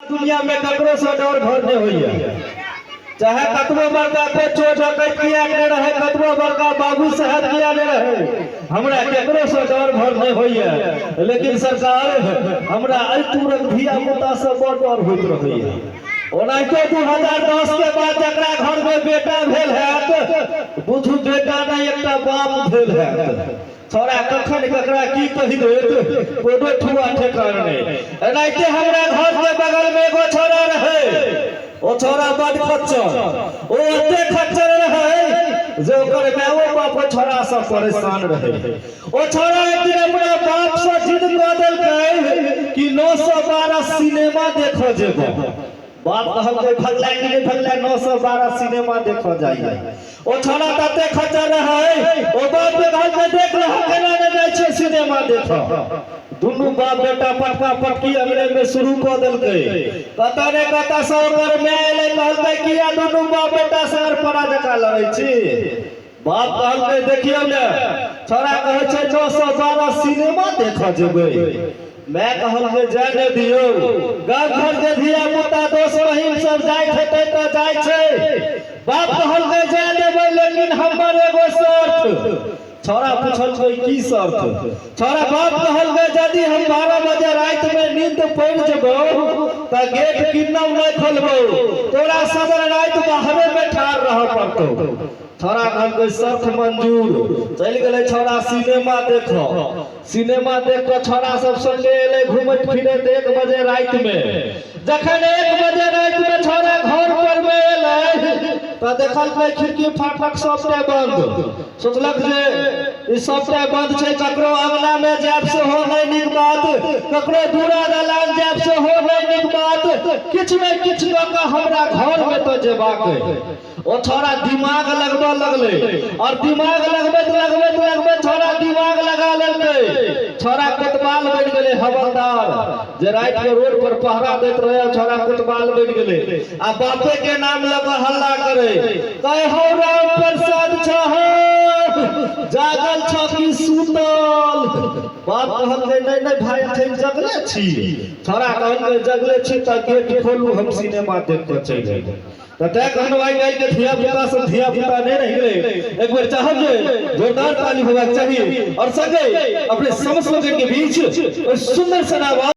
दुनिया में ककरो से डर भर नहीं होइए, चाहे कतबो बड़का पे चोर डकैत किया नहीं रहे, कतबो बड़का बाबू साहब किया नहीं रहे, हमरा केकरो से डर भर नहीं होइए। लेकिन सरकार हमरा आई तुरंत धिया पुता से बड़ डर होइत रहैए। ओनाहिते 2010 के बाद जकरा घर में बेटा भेल हैत, बुझू बेटा नहीं एकटा बाप भेल हैत। छोरा कखन ककरा की कहि देत कोनो ठुआ ठेकान नहीं। एनाहिते हमरा घर के बगल में एगो छोरा रहे, ओ छोरा बड़ खच्चर, ओ एते खच्चर रहे जे ओकर माओ बाप छोरा से परेशान रहे। ओ छोरा एक दिन अपना बाप से जिद क देलकै कि 912 सिनेमा देखो जेबो। बाप कहलकै भगला कि नहीं भगला, 912 सिनेमा देखो जाइए। ओ छोरा तते खच्चर रहे, ओ बाप के कहलकै देख ल केना न जाय छै सिनेमा देखो। दुनू बाप बेटा पटका पटकी अंगने में शुरू कर देलकै। कता ने कता से ओकर माय एलै, कहलकै किया दुनू बाप बेटा सर परा जका लड़ै छी। बाप कहलकै देखियौ ने, छोरा कहै छै 912 सिनेमा देखो जेबै। मैं कहलकै जाने दियो, गाँव घर के धिया पुता दोस्त बहिन सब जाइत हेतै त जाय छै। बाप कहलकै जाय देबै, लेकिन हमर एगो शर्त। छोरा पूछलकै की शर्त? छोरा बाप कहलकै यदि हम 12 बजे रात में नींद पड़ जेबो त गेट किन्नौ नहीं खोलबो, तोरा सदर रात बाहरे में ठाड़ रह पड़तौ। छोरा कहलकै शर्त मंजूर। चल गेलै छोरा सिनेमा देखो। सिनेमा देख के छोरा सब संगे एलै घूमैत फिरैत 1 बजे रात में। जखन 1 बजे रात में छोरा घर पर में एलै त देखलकै खिड़की फाटक सबटे बंद। सोचलक जे ई सबटे बंद छै, ककरो अंगना में जाब से हो नहीं नीक बात, ककरो दूरा दलान जाब से हो नहीं नीक बात, किछ में किछ क के हमरा घर में तो जेबाक है। ओ छोरा दिमाग लगबे लगले, और दिमाग लगबे छोरा दिमाग लगा लेलकै। छोरा कोतवाल बन गेले, हवलदार जे रात के रोड पर पहरा देत रहे, छोरा कोतवाल बन गेले। आ बापे के नाम लग हल्ला करे, कहे हो राम प्रसाद छहो जागल छ कि सुतल। बाप कहलकै नहीं नहीं भाई अखन जगले छी। छोरा कहलकै जगले छी त गेट खोलू, हम सिनेमा देख के चल जाएब। तय कहनो आई गई के धिया पुता से धिया पुता नहीं रह गए। एक बार चाहब जे जोरदार ताली होना चाहिए, और संगे अपने समस्त लोगों के बीच सुंदर सा आवाज